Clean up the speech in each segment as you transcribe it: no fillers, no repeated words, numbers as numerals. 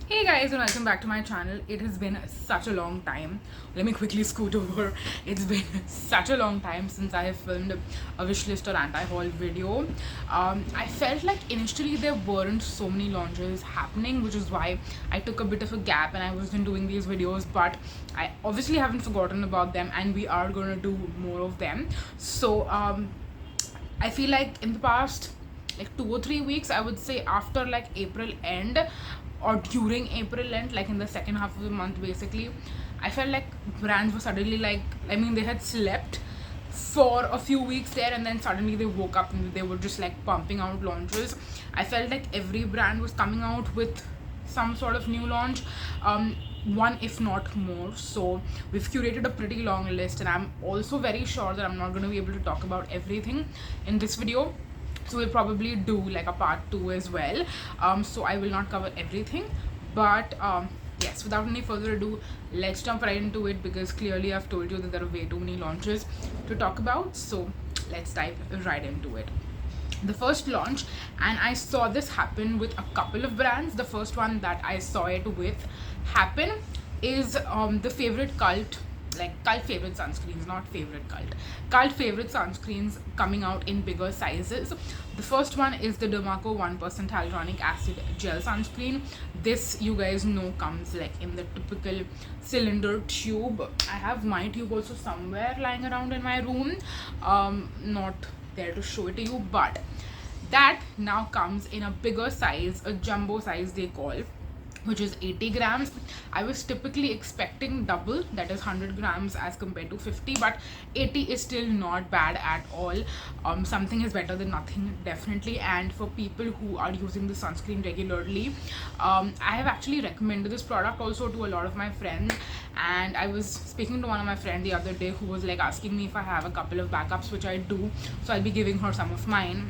Hey guys, and welcome back to my channel. It has been such a long time. Let me quickly scoot over. It's been such a long time since I have filmed a wishlist or anti-haul video. I felt like initially there weren't so many launches happening, which is why I took a bit of a gap and I wasn't doing these videos, but I obviously haven't forgotten about them and we are going to do more of them. So I feel like in the past like 2 or 3 weeks, I would say after like April end or during April end, like in the second half of the month basically, I felt like brands were suddenly like, they had slept for a few weeks there and then suddenly they woke up and they were just like pumping out launches. I felt like every brand was coming out with some sort of new launch, one if not more. So we've curated a pretty long list and I'm also very sure that I'm not going to be able to talk about everything in this video, so we'll probably do like a part 2 as well. So I will not cover everything, but yes, without any further ado, let's jump right into it, because clearly I've told you that there are way too many launches to talk about. So let's dive right into it. The first launch, and I saw this happen with a couple of brands. The first one that I saw it with happen is the favorite cult favorite sunscreens, not favorite cult favorite sunscreens coming out in bigger sizes. The first one is the Demaco 1% hyaluronic acid gel sunscreen. This, you guys know, comes like in the typical cylinder tube. I have my tube also somewhere lying around in my room, not there to show it to you, but that now comes in a bigger size, a jumbo size they call, which is 80 grams. I was typically expecting double, that is 100 grams as compared to 50, but 80 is still not bad at all. Something is better than nothing, definitely. And for people who are using the sunscreen regularly, I have actually recommended this product also to a lot of my friends. And I was speaking to one of my friends the other day who was like asking me if I have a couple of backups, which I do, so I'll be giving her some of mine.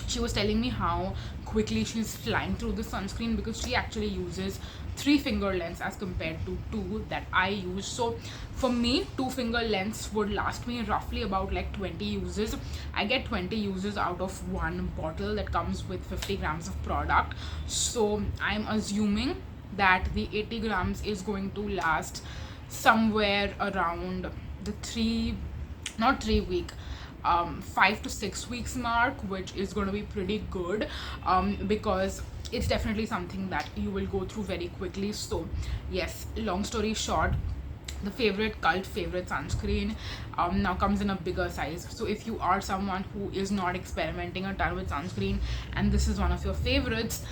She was telling me how quickly she's flying through the sunscreen because she actually uses 3-finger lengths as compared to 2 that I use. So for me, 2-finger lengths would last me roughly about like 20 uses. I get 20 uses out of one bottle that comes with 50 grams of product. So I'm assuming that the 80 grams is going to last somewhere around the 5 to 6 weeks mark, which is going to be pretty good, because it's definitely something that you will go through very quickly. So yes, long story short, the cult favorite sunscreen now comes in a bigger size. So if you are someone who is not experimenting a ton with sunscreen and this is one of your favorites,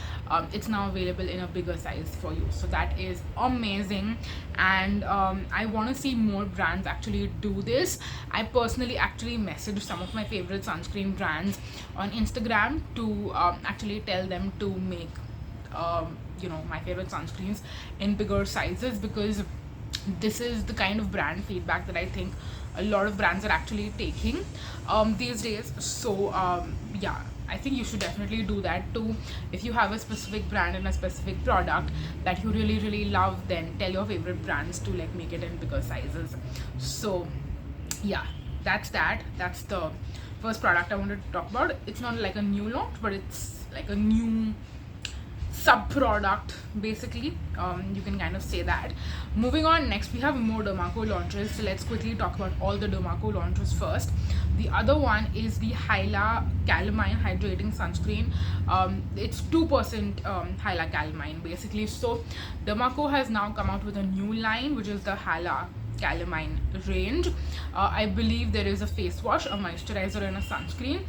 it's now available in a bigger size for you. So that is amazing, and I want to see more brands actually do this. I personally actually messaged some of my favorite sunscreen brands on Instagram to actually tell them to make my favorite sunscreens in bigger sizes, because this is the kind of brand feedback that I think a lot of brands are actually taking these days. So yeah, I think you should definitely do that too. If you have a specific brand and a specific product that you really love, then tell your favorite brands to like make it in bigger sizes. So yeah, that's the first product I wanted to talk about. It's not like a new launch, but it's like a new sub product basically, you can kind of say that. Moving on, next we have more Demaco launches. So let's quickly talk about all the Demaco launches first. The other one is the Hyalacalamine hydrating sunscreen. It's 2% Hyalacalamine basically. So Demaco has now come out with a new line, which is the Hyalacalamine range. I believe there is a face wash, a moisturizer, and a sunscreen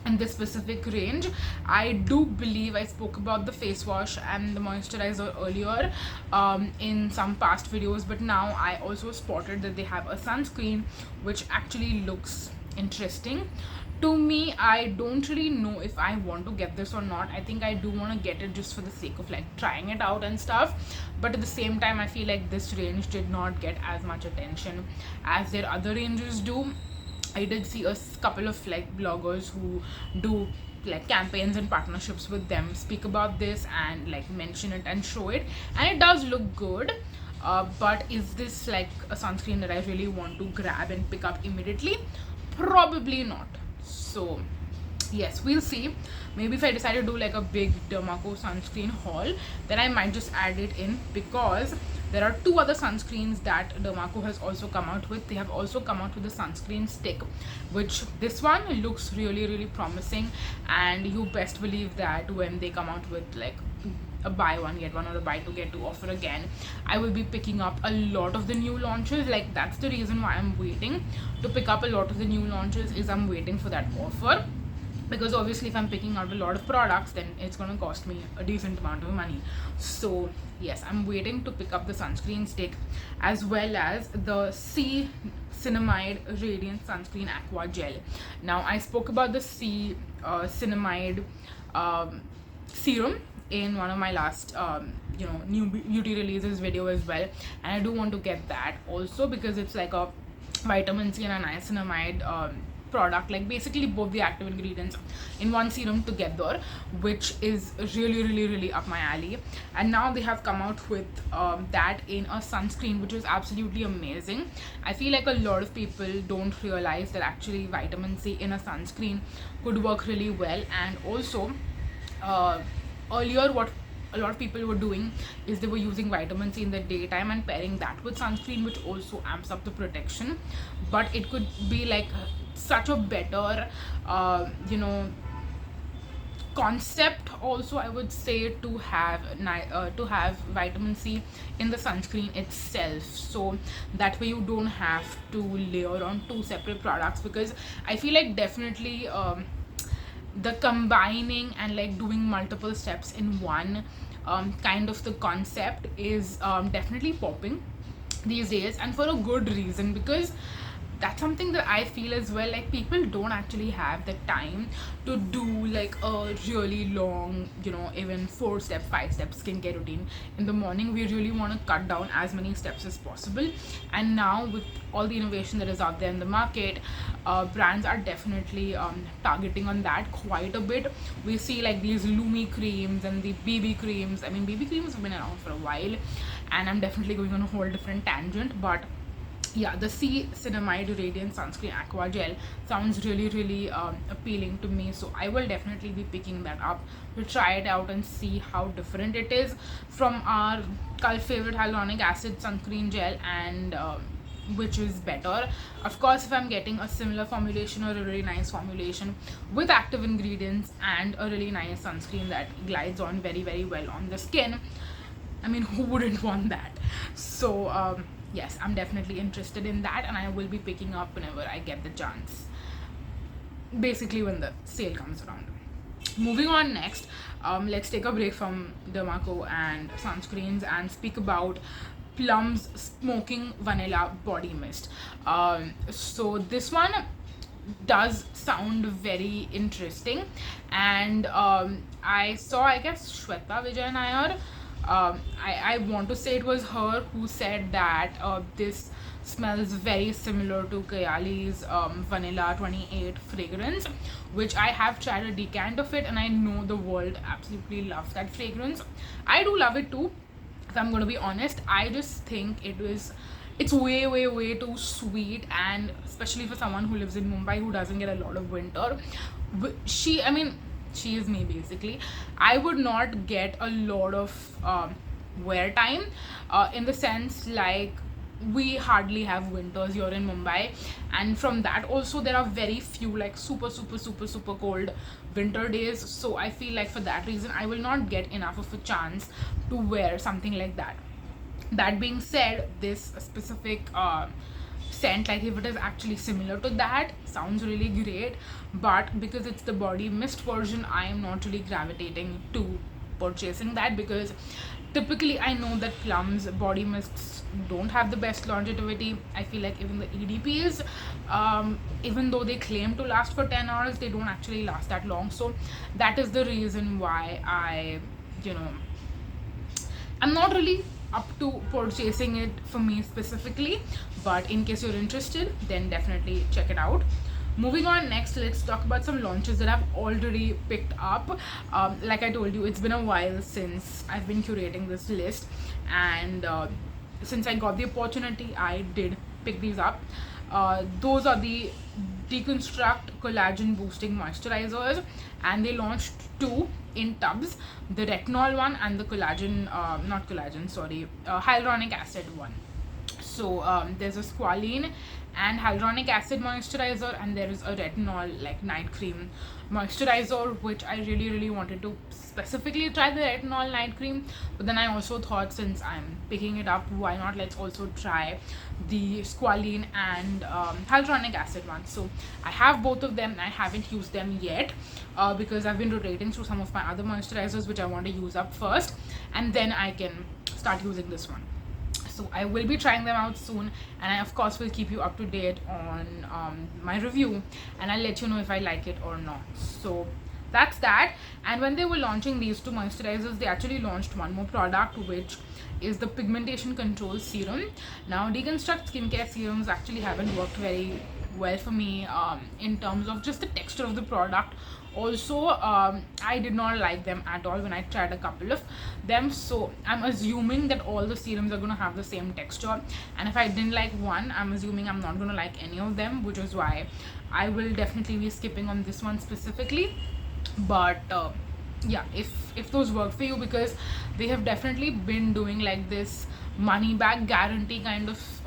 in this specific range. I do believe I spoke about the face wash and the moisturizer earlier in some past videos, but now I also spotted that they have a sunscreen which actually looks interesting to me. I don't really know if I want to get this or not. I think I do want to get it just for the sake of like trying it out and stuff, but at the same time I feel like this range did not get as much attention as their other ranges do. I did see a couple of like bloggers who do like campaigns and partnerships with them speak about this and like mention it and show it, and it does look good, but is this like a sunscreen that I really want to grab and pick up immediately? Probably not. So yes, we'll see. Maybe if I decide to do like a big Demaco sunscreen haul, then I might just add it in, because there are two other sunscreens that Demaco has also come out with. They have also come out with a sunscreen stick, which this one looks really promising, and you best believe that when they come out with like a buy one get one or a buy two get two offer again, I will be picking up a lot of the new launches. Like, that's the reason why I'm waiting to pick up a lot of the new launches, is I'm waiting for that offer. Because obviously if I'm picking out a lot of products, then it's going to cost me a decent amount of money. So yes, I'm waiting to pick up the sunscreen stick, as well as the C-Cinamide Radiance Sunscreen Aqua Gel. Now, I spoke about the C-Cinamide serum in one of my last new beauty releases video as well, and I do want to get that also, because it's like a vitamin C and a niacinamide product, like basically both the active ingredients in one serum together, which is really up my alley. And now they have come out with that in a sunscreen, which is absolutely amazing. I feel like a lot of people don't realize that actually vitamin C in a sunscreen could work really well. And also earlier, what a lot of people were doing is they were using vitamin C in the daytime and pairing that with sunscreen, which also amps up the protection. But it could be like such a better concept also, I would say, to have vitamin C in the sunscreen itself, so that way you don't have to layer on two separate products. Because I feel like definitely the combining and like doing multiple steps in one kind of the concept is definitely popping these days, and for a good reason, because that's something that I feel as well. Like, people don't actually have the time to do like a really long, even 4-step, 5-step skincare routine in the morning. We really want to cut down as many steps as possible, and now with all the innovation that is out there in the market, brands are definitely targeting on that quite a bit. We see like these Lumi creams and the BB creams. I mean, BB creams have been around for a while, and I'm definitely going on a whole different tangent, but yeah, the C-Cinamide Radiant Sunscreen Aqua Gel sounds really appealing to me, so I will definitely be picking that up to try it out and see how different it is from our cult favorite hyaluronic acid sunscreen gel, and which is better. Of course, if I'm getting a similar formulation or a really nice formulation with active ingredients and a really nice sunscreen that glides on very well on the skin, I mean, who wouldn't want that? So yes, I'm definitely interested in that, and I will be picking up whenever I get the chance, basically when the sale comes around. Moving on next, let's take a break from Demaco and sunscreens and speak about Plum's Smoking Vanilla Body Mist. So this one does sound very interesting, and I saw, I guess, Shweta Vijay Nair, I want to say it was her who said that this smells very similar to Kayali's Vanilla 28 fragrance, which I have tried a decant of it, and I know the world absolutely loves that fragrance. I do love it too, if I'm going to be honest. I just think it's way too sweet, and especially for someone who lives in Mumbai who doesn't get a lot of winter, she is me basically. I would not get a lot of wear time, in the sense like we hardly have winters here in Mumbai, and from that also there are very few like super cold winter days. So I feel like for that reason I will not get enough of a chance to wear something like that. That being said, this specific scent, like if it is actually similar to that, sounds really great, but because it's the body mist version, I am not really gravitating to purchasing that, because typically I know that Plum's body mists don't have the best longevity. I feel like even the EDPs, even though they claim to last for 10 hours, they don't actually last that long. So that is the reason why I'm not really up to purchasing it for me specifically, but in case you're interested, then definitely check it out. Moving on next, let's talk about some launches that I've already picked up. Like I told you, it's been a while since I've been curating this list, and since I got the opportunity, I did pick these up. Those are the Deconstruct Collagen Boosting Moisturizers, and they launched two in tubs, the Retinol one and the not collagen, sorry, Hyaluronic Acid one. So there's a squalene and hyaluronic acid moisturizer, and there is a retinol like night cream moisturizer, which I really wanted to specifically try the retinol night cream, but then I also thought, since I'm picking it up, why not let's also try the squalene and hyaluronic acid one. So I have both of them. I haven't used them yet because I've been rotating through some of my other moisturizers which I want to use up first, and then I can start using this one. So I will be trying them out soon, and I of course will keep you up to date on my review, and I'll let you know if I like it or not. So that's that. And when they were launching these two moisturizers, they actually launched one more product, which is the Pigmentation Control Serum. Now Deconstruct skincare serums actually haven't worked very well for me in terms of just the texture of the product. Also I did not like them at all when I tried a couple of them, so I'm assuming that all the serums are going to have the same texture, and if I didn't like one, I'm assuming I'm not going to like any of them, which is why I will definitely be skipping on this one specifically. But yeah, if those work for you, because they have definitely been doing like this money back guarantee kind of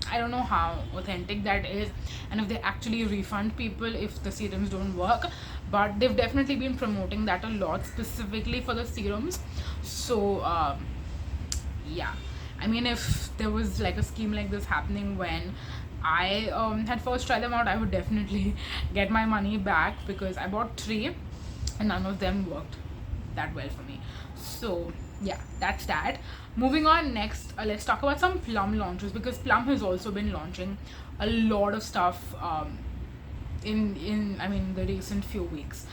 I don't know how authentic that is, and if they actually refund people if the serums don't work, but they've definitely been promoting that a lot, specifically for the serums. So yeah, I mean, if there was like a scheme like this happening when I had first tried them out, I would definitely get my money back, because I bought 3 and none of them worked that well for me. So yeah, that's that. Moving on, next let's talk about some Plum launches, because Plum has also been launching a lot of stuff in I mean the recent few weeks.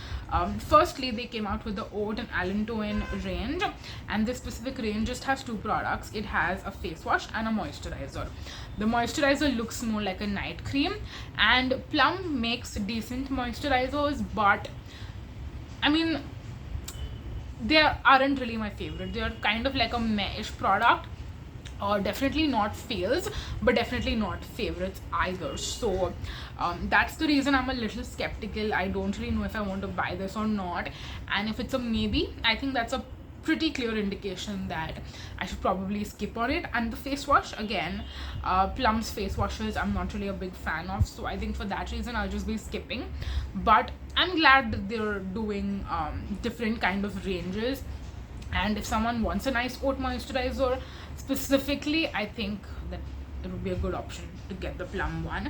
Firstly, they came out with the Oat and Allontin range, and this specific range just has 2 products. It has a face wash and a moisturizer. The moisturizer looks more like a night cream, and Plum makes decent moisturizers, but I mean, they aren't really my favorite. They are kind of like a meh-ish product, or definitely not fails, but definitely not favorites either. So that's the reason I'm a little skeptical. I don't really know if I want to buy this or not, and if it's a maybe, I think that's a pretty clear indication that I should probably skip on it. And the face wash, again, Plum's face washes I'm not really a big fan of, so I think for that reason I'll just be skipping. But I'm glad that they're doing different kind of ranges, and if someone wants a nice oat moisturizer specifically, I think that it would be a good option to get the Plum one.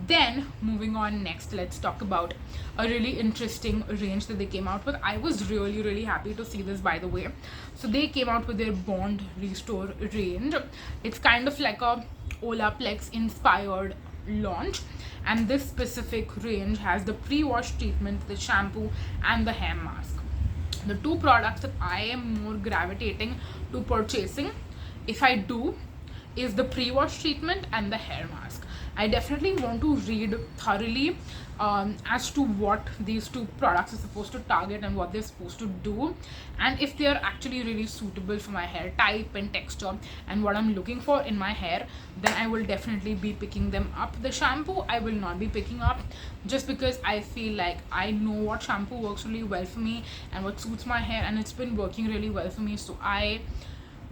Then moving on, next let's talk about a really interesting range that they came out with. I was really happy to see this, by the way. So they came out with their Bond Restore range. It's kind of like a Olaplex inspired launch, and this specific range has the pre-wash treatment, the shampoo and the hair mask. The 2 products that I am more gravitating to purchasing, if I do, is the pre-wash treatment and the hair mask. I definitely want to read thoroughly as to what these 2 products are supposed to target and what they're supposed to do, and if they are actually really suitable for my hair type and texture and what I'm looking for in my hair, then I will definitely be picking them up. The shampoo I will not be picking up, just because I feel like I know what shampoo works really well for me and what suits my hair, and it's been working really well for me. So I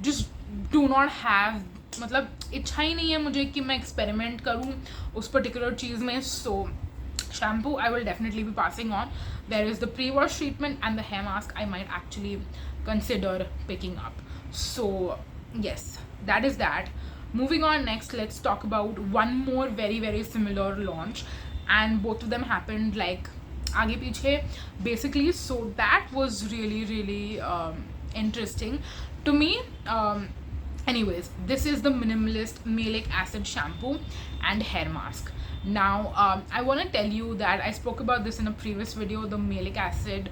just do not have, मतलब इच्छा ही नहीं है मुझे कि मैं experiment करूँ उस particular चीज़ में. सो shampoo I will definitely be passing on. There is the pre-wash treatment and the hair mask I might actually consider picking up. So yes, that is that. Moving on, next let's talk about one more very similar launch, and both of them happened like आगे पीछे basically. So that was really interesting to me. Anyways, this is the Minimalist Maleic Acid Shampoo and Hair Mask. Now, I want to tell you that I spoke about this in a previous video, the Maleic Acid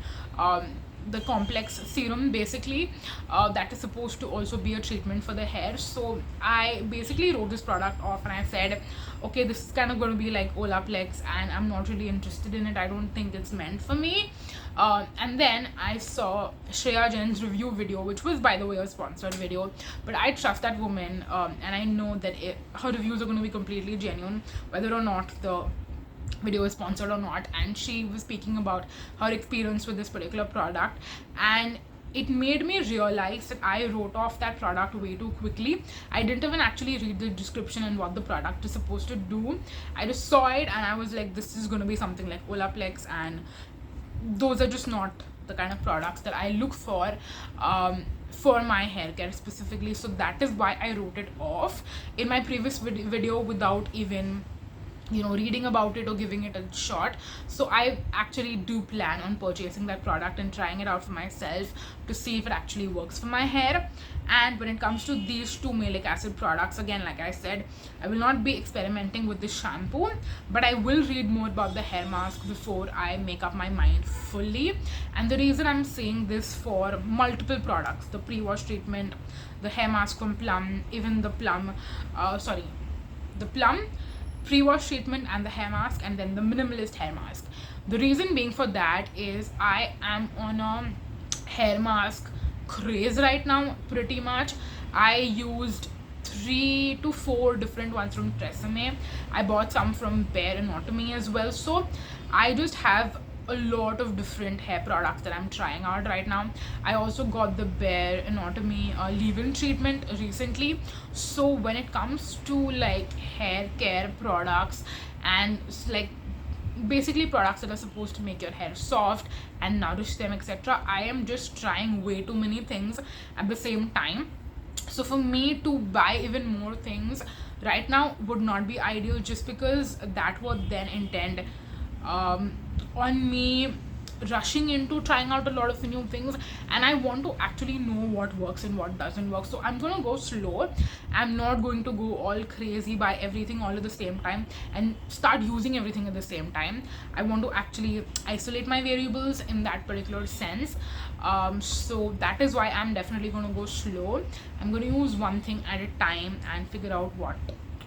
the complex serum basically, that is supposed to also be a treatment for the hair. So I basically wrote this product off and I said, okay, this is kind of going to be like Olaplex and I'm not really interested in it. I don't think it's meant for me. And then I saw Shreya Jain's review video, which was, by the way, a sponsored video, but I trust that woman, and I know that her reviews are going to be completely genuine, whether or not the video is sponsored or not. And she was speaking about her experience with this particular product, and it made me realize that I wrote off that product way too quickly. I didn't even actually read the description and what the product is supposed to do. I just saw it and I was like, this is going to be something like Olaplex, and those are just not the kind of products that I look for my hair care specifically. So that is why I wrote it off in my previous video without even reading about it or giving it a shot. So I actually do plan on purchasing that product and trying it out for myself to see if it actually works for my hair. And when it comes to these two malic acid products, again, like I said, I will not be experimenting with this shampoo, but I will read more about the hair mask before I make up my mind fully. And the reason I'm saying this for multiple products, the pre-wash treatment, the hair mask from Plum, even the Plum pre-wash treatment and the hair mask, and then the minimalist hair mask. The reason being for that is I am on a hair mask craze right now, pretty much. I used 3 to 4 different ones from Tresemme. I bought some from Bare Anatomy as well. So I just have a lot of different hair products that I'm trying out right now. I also got the Bare Anatomy leave-in treatment recently. So when it comes to like hair care products and like basically products that are supposed to make your hair soft and nourish them, etc., I am just trying way too many things at the same time. So for me to buy even more things right now would not be ideal, just because that would then intend on me rushing into trying out a lot of new things, and I want to actually know what works and what doesn't work. So I'm gonna go slow. I'm not going to go all crazy, buy everything all at the same time and start using everything at the same time. I want to actually isolate my variables in that particular sense. So that is why I'm definitely going to go slow. I'm going to use one thing at a time and figure out what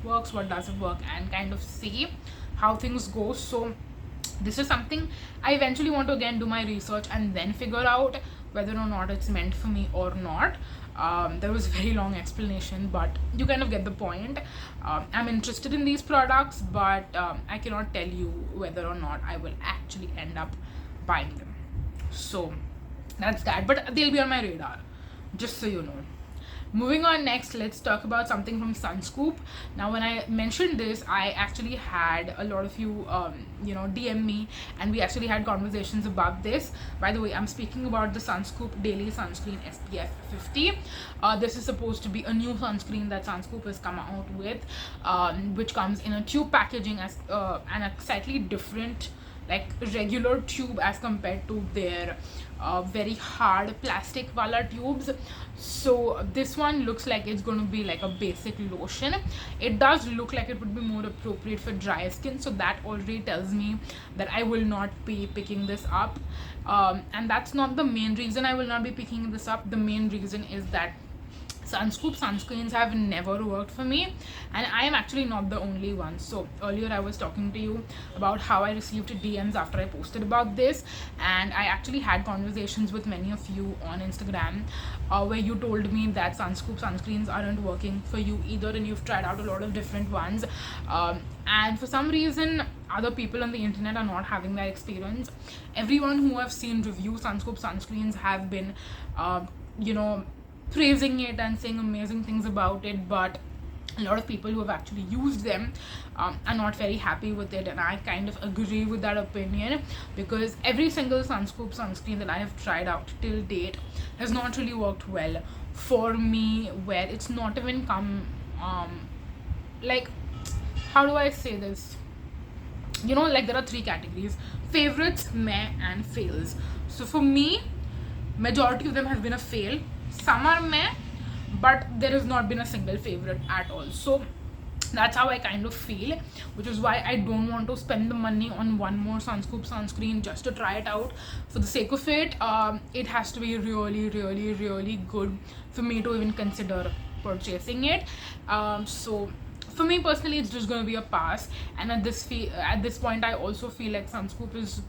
works, what doesn't work, and kind of see how things go. So this is something I eventually want to again do my research and then figure out whether or not it's meant for me or not. There was a very long explanation, but you kind of get the point. I'm interested in these products, but I cannot tell you whether or not I will actually end up buying them. So that's that, but they'll be on my radar, just so you know. Moving on, next, let's talk about something from Sunscoop. Now, when I mentioned this, I actually had a lot of you, DM me, and we actually had conversations about this. By the way, I'm speaking about the Sunscoop Daily Sunscreen SPF 50. This is supposed to be a new sunscreen that Sunscoop has come out with, which comes in a tube packaging and a slightly different, like regular tube as compared to their very hard plastic wala tubes. So this one looks like it's going to be like a basic lotion. It does look like it would be more appropriate for dry skin, so that already tells me that I will not be picking this up, and that's not the main reason I will not be picking this up. The main reason is that Sunscoop sunscreens have never worked for me, and I am actually not the only one. So earlier I was talking to you about how I received DMs after I posted about this, and I actually had conversations with many of you on Instagram where you told me that Sunscoop sunscreens aren't working for you either, and you've tried out a lot of different ones, and for some reason other people on the internet are not having that experience. Everyone who have seen review Sunscoop sunscreens have been praising it and saying amazing things about it, but a lot of people who have actually used them are not very happy with it, and I kind of agree with that opinion, because every single Sunscoop sunscreen that I have tried out till date has not really worked well for me, where it's not even come like, how do I say this, like there are 3 categories: favorites, meh, and fails. So for me, majority of them has been a fail. Some are meh, but there has not been a single favorite at all. So That's how I kind of feel, which is why I don't want to spend the money on one more Sunscoop sunscreen just to try it out for the sake of it. It has to be really, really, really good for me to even consider purchasing it. So for me personally, it's just going to be a pass. And at this point, I also feel like Sunscoop is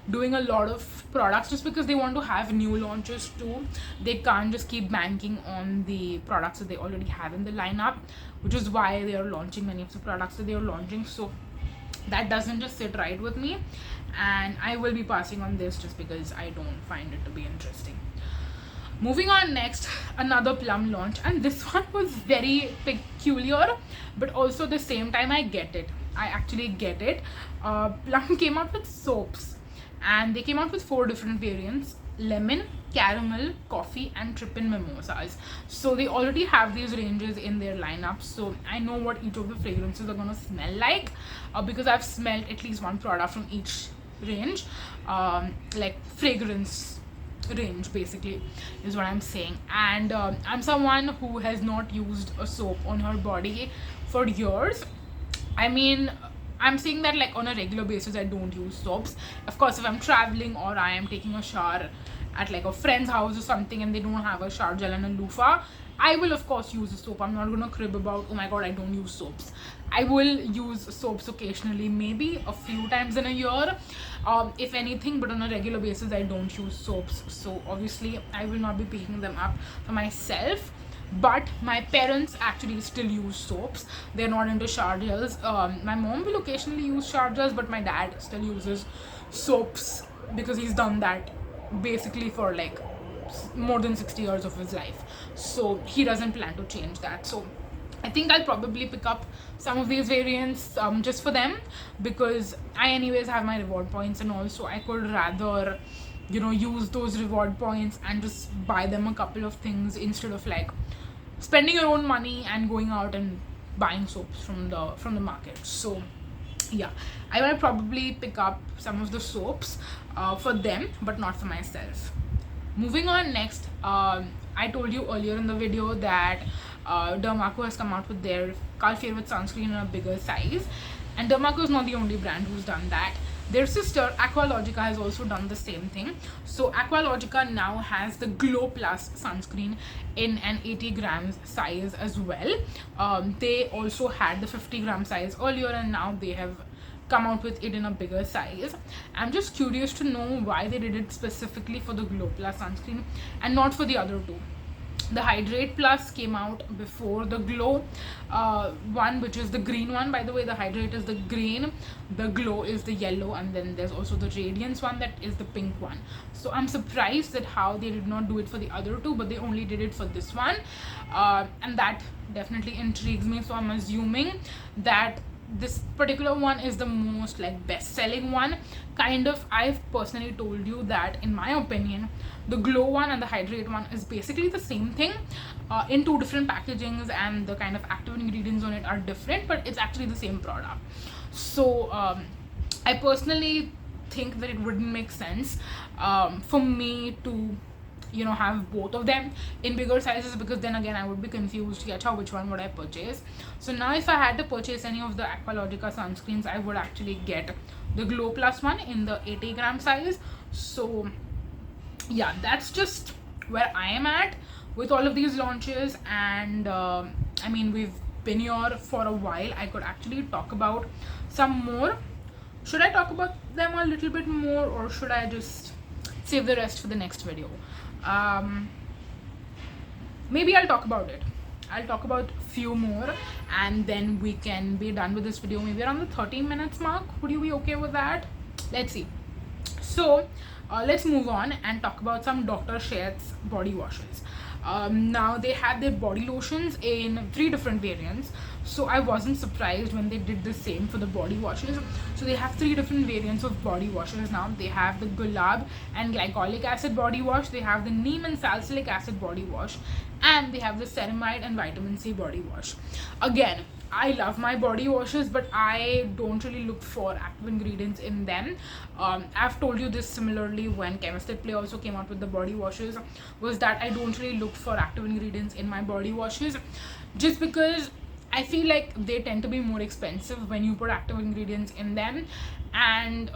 doing a lot of products just because they want to have new launches too. They can't just keep banking on the products that they already have in the lineup, which is why they are launching many of the products that they are launching. So that doesn't just sit right with me, and I will be passing on this just because I don't find it to be interesting. Moving on, next, another Plum launch, and this one was very peculiar, but also at the same time I actually get it. Plum came out with soaps, and they came out with 4 different variants: lemon, caramel, coffee, and Trippin Mimosas. So they already have these ranges in their lineup, so I know what each of the fragrances are gonna smell like, because I've smelled at least one product from each range, like fragrance range basically is what I'm saying. And I'm someone who has not used a soap on her body for years. I mean, I'm saying that like on a regular basis I don't use soaps. Of course, if I'm traveling or I am taking a shower at like a friend's house or something and they don't have a shower gel and a loofah, I will of course use a soap. I'm not gonna crib about, oh my god, I don't use soaps. I will use soaps occasionally, maybe a few times in a year, if anything, but on a regular basis I don't use soaps. So obviously I will not be picking them up for myself. But my parents actually still use soaps. They're not into shower gels. My mom will occasionally use shower gels, but my dad still uses soaps because he's done that basically for like more than 60 years of his life. So he doesn't plan to change that. So I think I'll probably pick up some of these variants just for them, because I anyways have my reward points, and also I could rather, you know, use those reward points and just buy them a couple of things instead of like spending your own money and going out and buying soaps from the market. So yeah, I will probably pick up some of the soaps for them, but not for myself. Moving on, next, I told you earlier in the video that Dermaco has come out with their cult favorite sunscreen in a bigger size, and Dermaco is not the only brand who's done that. Their sister Aqualogica has also done the same thing. So Aqualogica now has the Glow Plus sunscreen in an 80 grams size as well. They also had the 50 gram size earlier, and now they have come out with it in a bigger size. I'm just curious to know why they did it specifically for the Glow Plus sunscreen and not for the other two. The Hydrate Plus came out before the Glow one, which is the green one. By the way, the Hydrate is the green, the Glow is the yellow, and then there's also the Radiance one, that is the pink one. So I'm surprised that how they did not do it for the other two, but they only did it for this one, and that definitely intrigues me. So I'm assuming that this particular one is the most like best selling one, kind of. I've personally told you that in my opinion the Glow one and the Hydrate one is basically the same thing in 2 different packagings, and the kind of active ingredients on it are different, but it's actually the same product. So I personally think that it wouldn't make sense for me to, you know, have both of them in bigger sizes, because then again I would be confused, which one would I purchase. So now if I had to purchase any of the Aqualogica sunscreens, I would actually get the Glow Plus one in the 80 gram size. So yeah, that's just where I am at with all of these launches. And I mean, we've been here for a while. I could actually talk about some more. Should I talk about them a little bit more, or should I just save the rest for the next video? Maybe I'll talk about it. I'll talk about few more, and then we can be done with this video maybe around the 13 minutes mark. Would you be okay with that? Let's see. So let's move on and talk about some Dr. Sheths body washes. Now they have their body lotions in 3 different variants, so I wasn't surprised when they did the same for the body washes. So they have 3 different variants of body washes now. They have the Gulab and Glycolic acid body wash, they have the Neem and Salicylic acid body wash, and they have the Ceramide and vitamin C body wash. Again, I love my body washes, but I don't really look for active ingredients in them. I've told you this similarly when Chemist at Play also came out with the body washes, was that I don't really look for active ingredients in my body washes, just because I feel like they tend to be more expensive when you put active ingredients in them, and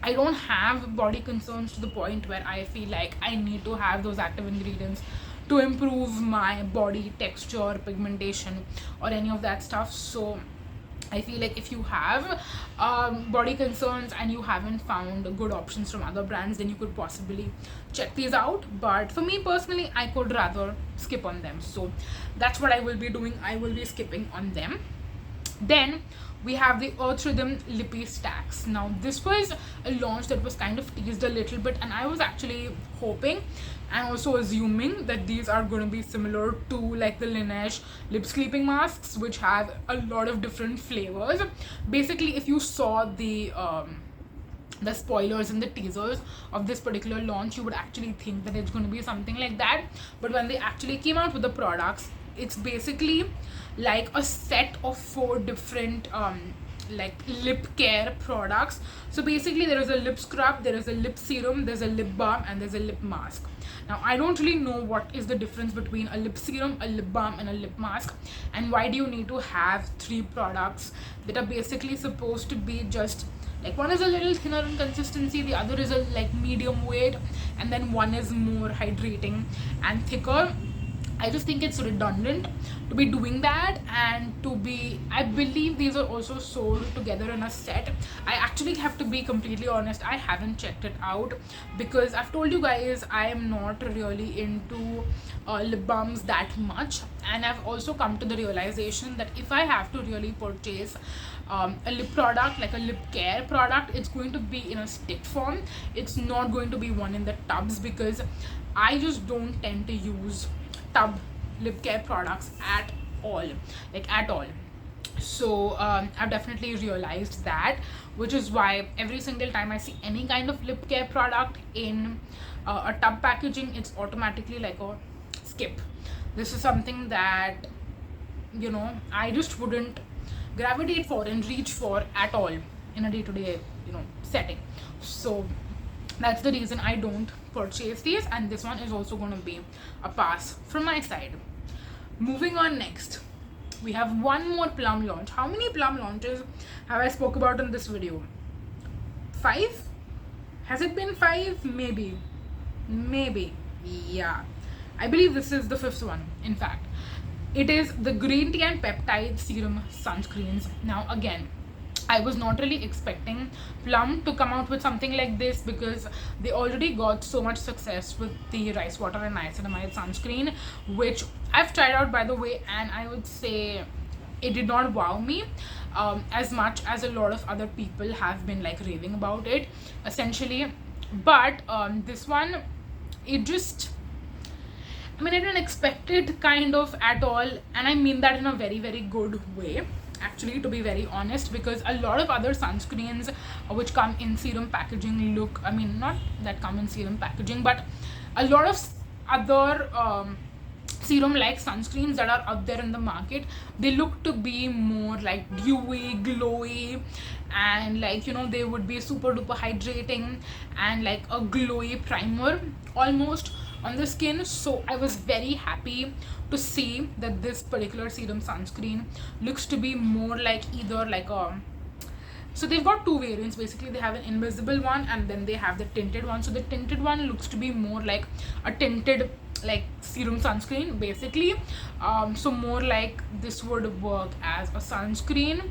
I don't have body concerns to the point where I feel like I need to have those active ingredients to improve my body texture, pigmentation, or any of that stuff. So I feel like if you have body concerns and you haven't found good options from other brands, then you could possibly check these out. But for me personally, I could rather skip on them. So that's what I will be doing. I will be skipping on them. Then we have the Earth Rhythm Lippy Stacks. Now this was a launch that was kind of teased a little bit, and I was actually hoping and also assuming that these are going to be similar to like the Laneige lip sleeping masks, which have a lot of different flavors. Basically, if you saw the spoilers and the teasers of this particular launch, you would actually think that it's going to be something like that. But when they actually came out with the products, it's basically like a set of 4 different like lip care products. So basically there is a lip scrub, there is a lip serum, there's a lip balm, and there's a lip mask. Now I don't really know what is the difference between a lip serum, a lip balm, and a lip mask, and why do you need to have 3 products that are basically supposed to be just like, one is a little thinner in consistency, the other is a like medium weight, and then one is more hydrating and thicker. I just think it's redundant to be doing that, and to be, I believe these are also sold together in a set. I actually have to be completely honest, I haven't checked it out because I've told you guys I am not really into lip balms that much, and I've also come to the realization that if I have to really purchase a lip product, like a lip care product, it's going to be in a stick form. It's not going to be one in the tubs, because I just don't tend to use tub lip care products at all, like at all. So I've definitely realized that, which is why every single time I see any kind of lip care product in a tub packaging, it's automatically like a skip. This is something that, you know, I just wouldn't gravitate for and reach for at all in a day-to-day, you know, setting. So that's the reason I don't purchase these, and this one is also going to be a pass from my side. Moving on, next we have one more Plum launch. How many Plum launches have I spoke about in this video? 5? Has it been 5? Maybe, yeah, I believe this is the 5th one. In fact, it is the green tea and peptide serum sunscreens. Now again, I was not really expecting Plum to come out with something like this, because they already got so much success with the rice water and niacinamide sunscreen, which I've tried out, by the way, and I would say it did not wow me as much as a lot of other people have been like raving about it, essentially. But this one, it just, I mean, I didn't expect it kind of at all, and I mean that in a very, very good way, actually, to be very honest, because a lot of other sunscreens which come in serum packaging look, I mean, not that come in serum packaging, but a lot of other serum like sunscreens that are out there in the market, they look to be more like dewy, glowy, and like, you know, they would be super duper hydrating and like a glowy primer almost on the skin. So I was very happy to see that this particular serum sunscreen looks to be more like either like a, so they've got 2 variants basically. They have an invisible one and then they have the tinted one. So the tinted one looks to be more like a tinted like serum sunscreen basically. So more like this would work as a sunscreen,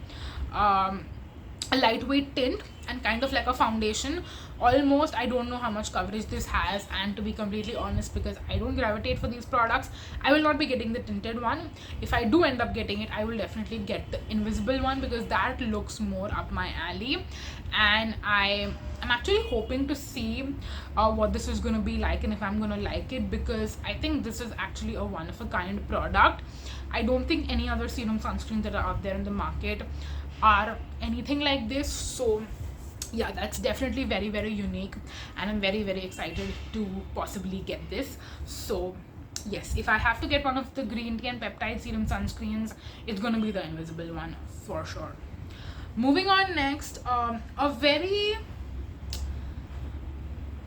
a lightweight tint, and kind of like a foundation almost. I don't know how much coverage this has, and to be completely honest, because I don't gravitate for these products, I will not be getting the tinted one. If I do end up getting it, I will definitely get the invisible one, because that looks more up my alley, and I'm actually hoping to see what this is going to be like and if I'm going to like it, because I think this is actually a one of a kind product. I don't think any other serum sunscreens that are out there in the market are anything like this. So yeah, that's definitely very, very unique, and I'm very, very excited to possibly get this. So yes, if I have to get one of the green tea and peptide serum sunscreens, it's going to be the invisible one for sure. Moving on, next, a very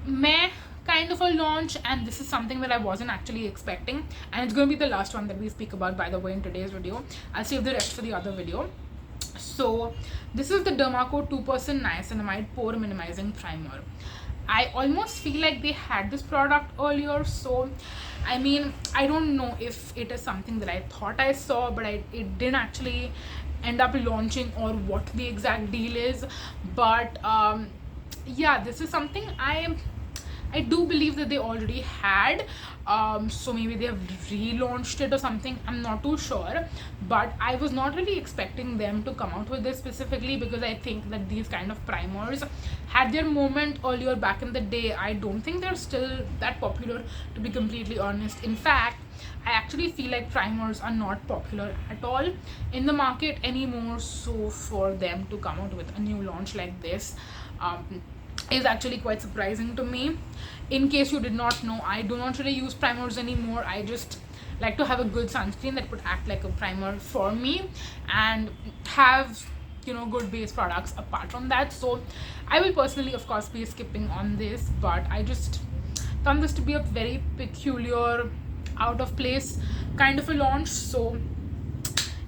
meh kind of a launch, and this is something that I wasn't actually expecting, and it's going to be the last one that we speak about, by the way, in today's video. I'll save the rest for the other video. So this is the Demaco 2% Niacinamide Pore Minimizing Primer. I almost feel like they had this product earlier, so I mean, I don't know if it is something that I thought I saw, but it didn't actually end up launching, or what the exact deal is. But yeah, this is something I do believe that they already had, so maybe they have relaunched it or something, I'm not too sure. But I was not really expecting them to come out with this specifically, because I think that these kind of primers had their moment earlier back in the day. I don't think they're still that popular, to be completely honest. In fact, I actually feel like primers are not popular at all in the market anymore, so for them to come out with a new launch like this is actually quite surprising to me. In case you did not know, I do not really use primers anymore. I just like to have a good sunscreen that would act like a primer for me and have, you know, good base products apart from that. So I will personally, of course, be skipping on this, but I just found this to be a very peculiar, out of place kind of a launch. So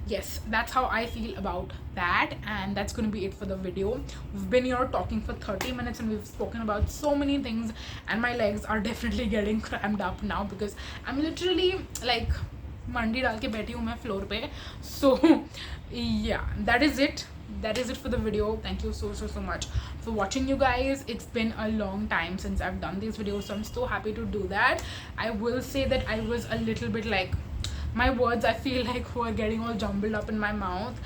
yes, that's how I feel about that, and that's going to be it for the video. We've been here talking for 30 minutes and we've spoken about so many things, and my legs are definitely getting cramped up now because I'm literally like mandi dal ke baiti hu main floor pe. So yeah, that is it for the video. Thank you so much for watching, you guys. It's been a long time since I've done these videos, so I'm so happy to do that. I will say that I was a little bit like, my words, I feel like, were getting all jumbled up in my mouth.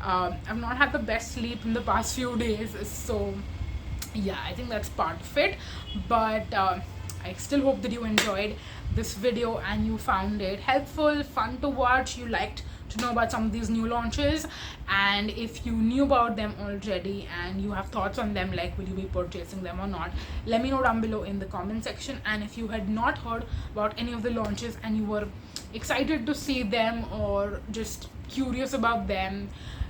I've not had the best sleep in the past few days, so yeah, I think that's part of it. But I still hope that you enjoyed this video and you found it helpful, fun to watch, you liked to know about some of these new launches. And if you knew about them already and you have thoughts on them, like will you be purchasing them or not, let me know down below in the comment section. And if you had not heard about any of the launches and you were excited to see them or just curious about them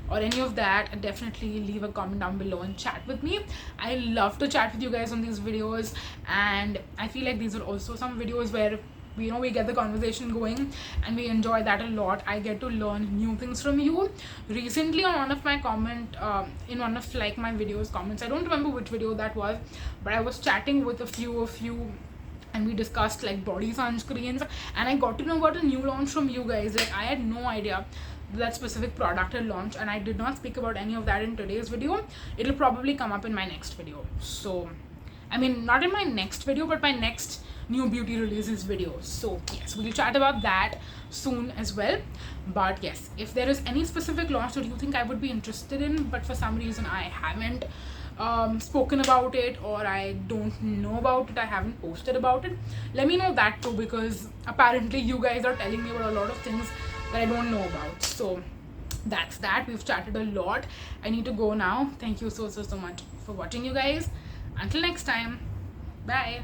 or any of that, definitely leave a comment down below and chat with me. I love to chat with you guys on these videos, and I feel like these are also some videos where we get the conversation going and we enjoy that a lot. I get to learn new things from you. Recently, on one of my in one of like my videos comments, I don't remember which video that was, but I was chatting with a few of you and we discussed like body sunscreens, and I got to know about a new launch from you guys. Like, I had no idea that specific product had launched, and I did not speak about any of that in today's video. It'll probably come up in my next video. So I mean, not in my next video, but my next new beauty releases video. So yes, we'll chat about that soon as well. But yes, if there is any specific launch that you think I would be interested in, but for some reason I haven't spoken about it, or I don't know about it, I haven't posted about it, let me know that too, because apparently you guys are telling me about a lot of things that I don't know about. So that's that. We've chatted a lot. I need to go now. Thank you so much for watching, you guys. Until next time, bye.